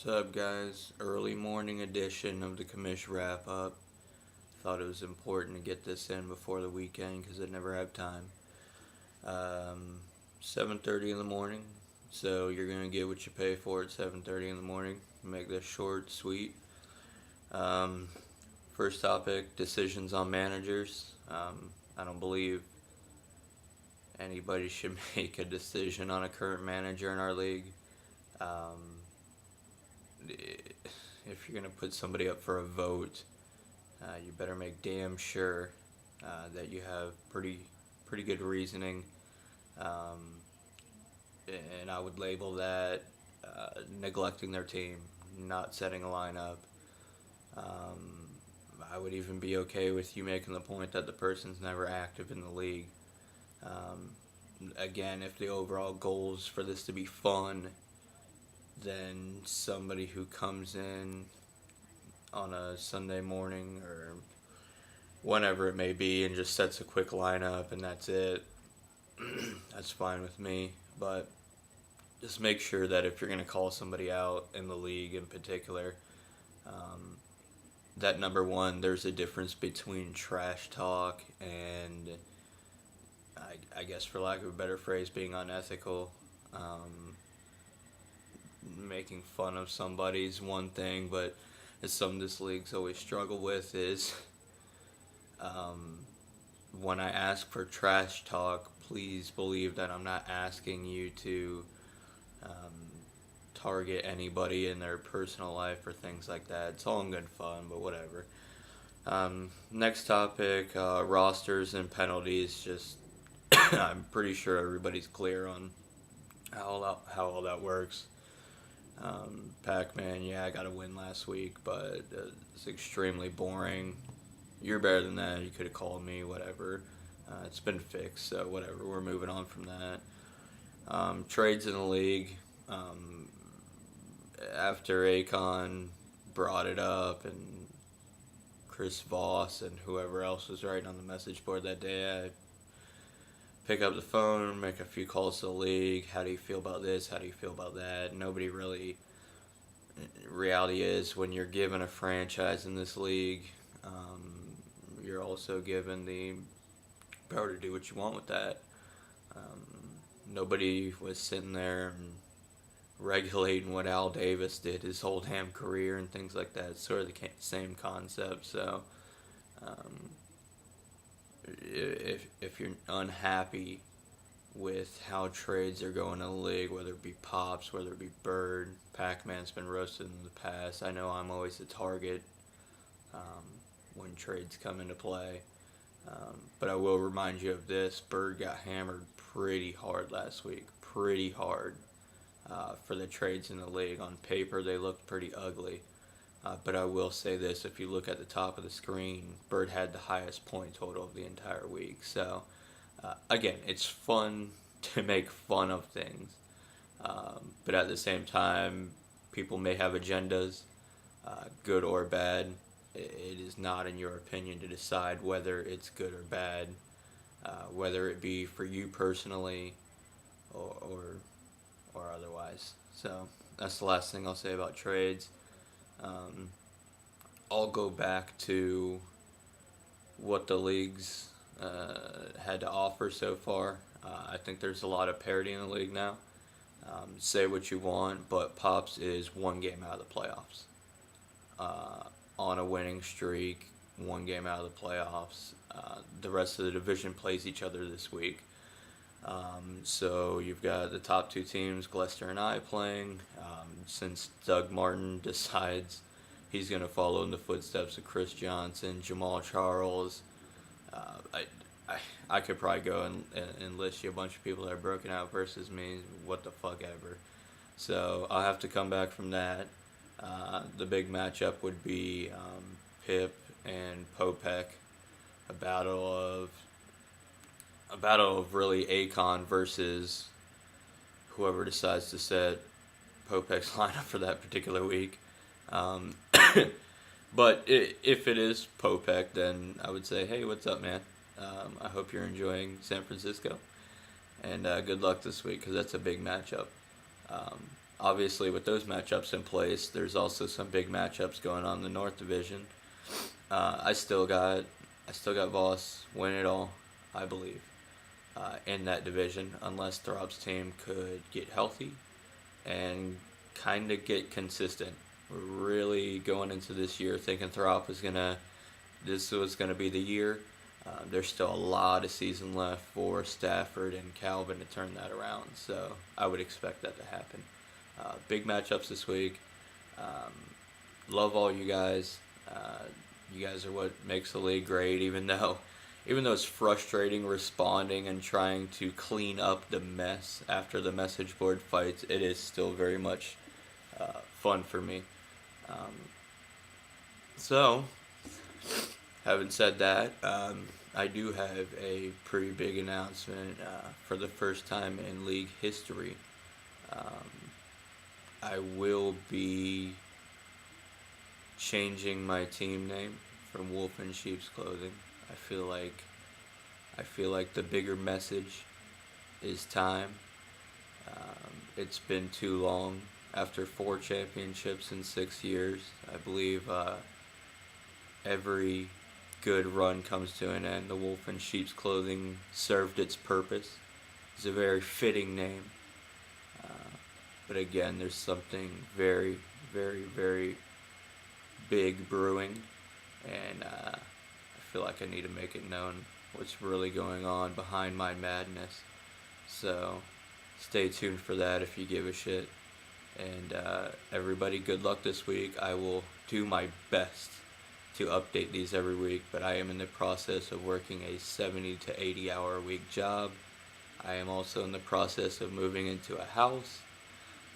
What's up, guys? Early morning edition of the commish wrap up. Thought it was important to get this in before the weekend because I never have time. 7:30 in the morning, so you're gonna get what you pay for at 7:30 in the morning. Make this short, sweet. Um, First topic: decisions on managers. I don't believe anybody should make a decision on a current manager in our league. Um, if you're gonna put somebody up for a vote, you better make damn sure that you have pretty good reasoning, um, and I would label that neglecting their team, not setting a lineup. Um, I would even be okay with you making the point that the person's never active in the league. Um, Again, if the overall goal is for this to be fun, then somebody who comes in on a Sunday morning or whenever it may be and just sets a quick lineup and that's it, that's fine with me. But just make sure that if you're going to call somebody out in the league in particular, um, that number one, there's a difference between trash talk and, I guess for lack of a better phrase, being unethical. Making fun of somebody's one thing, but it's something this league's always struggled with is um, when I ask for trash talk, please believe that I'm not asking you to um, target anybody in their personal life or things like that. It's all in good fun, but whatever. Next topic, rosters and penalties. Just I'm pretty sure everybody's clear on how all that works. Pac-Man, yeah, I got a win last week, but it's extremely boring. You're better than that. You could have called me, whatever. It's been fixed, so whatever. We're moving on from that. Trades in the league. After Akon brought it up and Chris Voss and whoever else was writing on the message board that day, I pick up the phone, make a few calls to the league. How do you feel about this? How do you feel about that? Nobody really. Reality is, when you're given a franchise in this league, you're also given the power to do what you want with that. Nobody was sitting there and regulating what Al Davis did his whole damn career and things like that. It's sort of the same concept. So, um, if you're unhappy with how trades are going in the league, whether it be Pops, whether it be Bird, Pac-Man's been roasted in the past. I know I'm always the target when trades come into play. But I will remind you of this. Bird got hammered pretty hard last week. Pretty hard for the trades in the league. On paper, they looked pretty ugly. But I will say this, if you look at the top of the screen, Bird had the highest point total of the entire week. So, again, it's fun to make fun of things. But at the same time, people may have agendas, good or bad. It is not in your opinion to decide whether it's good or bad, whether it be for you personally or otherwise. So that's the last thing I'll say about trades. I'll go back to what the leagues had to offer so far. I think there's a lot of parity in the league now. Say what you want, but Pops is one game out of the playoffs. On a winning streak, one game out of the playoffs. The rest of the division plays each other this week. So you've got the top two teams, Gloucester and I, playing. Since Doug Martin decides he's going to follow in the footsteps of Chris Johnson, Jamal Charles, I could probably go and list you a bunch of people that are broken out versus me. What the fuck ever. So I'll have to come back from that. The big matchup would be Pip and Popek, a battle of really Akon versus whoever decides to set Popek's lineup for that particular week. But if it is Popek, then I would say, hey, what's up, man? I hope you're enjoying San Francisco, and good luck this week because that's a big matchup. obviously, with those matchups in place, there's also some big matchups going on in the North Division. I still got Voss win it all, I believe, in that division, unless Throb's team could get healthy and kind of get consistent. We're really going into this year thinking this was gonna be the year. There's still a lot of season left for Stafford and Calvin to turn that around, so I would expect that to happen. Big matchups this week. Love all you guys. You guys are what makes the league great, even though it's frustrating responding and trying to clean up the mess after the message board fights. It is still very much fun for me. So, having said that, I do have a pretty big announcement for the first time in league history. I will be changing my team name from Wolf in Sheep's Clothing. I feel like the bigger message is time. It's been too long. After 4 championships in 6 years, I believe every good run comes to an end. The Wolf in Sheep's Clothing served its purpose. It's a very fitting name. But again, there's something very, very, very big brewing, and I feel like I need to make it known what's really going on behind my madness. So stay tuned for that if you give a shit. And everybody, good luck this week. I will do my best to update these every week, but I am in the process of working a 70 to 80 hour a week job. I am also in the process of moving into a house,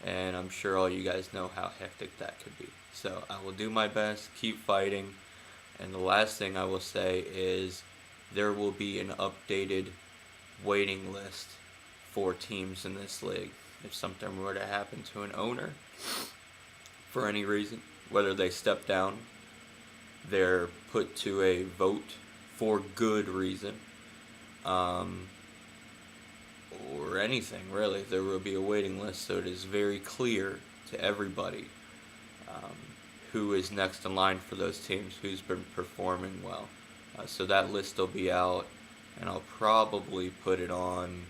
and I'm sure all you guys know how hectic that could be. So I will do my best, keep fighting, and the last thing I will say is there will be an updated waiting list for teams in this league. If something were to happen to an owner for any reason, whether they step down, they're put to a vote for good reason, or anything really, there will be a waiting list, so it is very clear to everybody who is next in line for those teams, who's been performing well. So that list will be out, and I'll probably put it on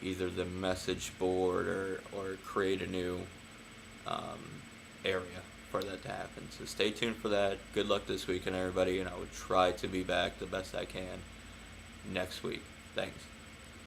either the message board or create a new area for that to happen. So stay tuned for that. Good luck this weekend, everybody, and I will try to be back the best I can next week. Thanks.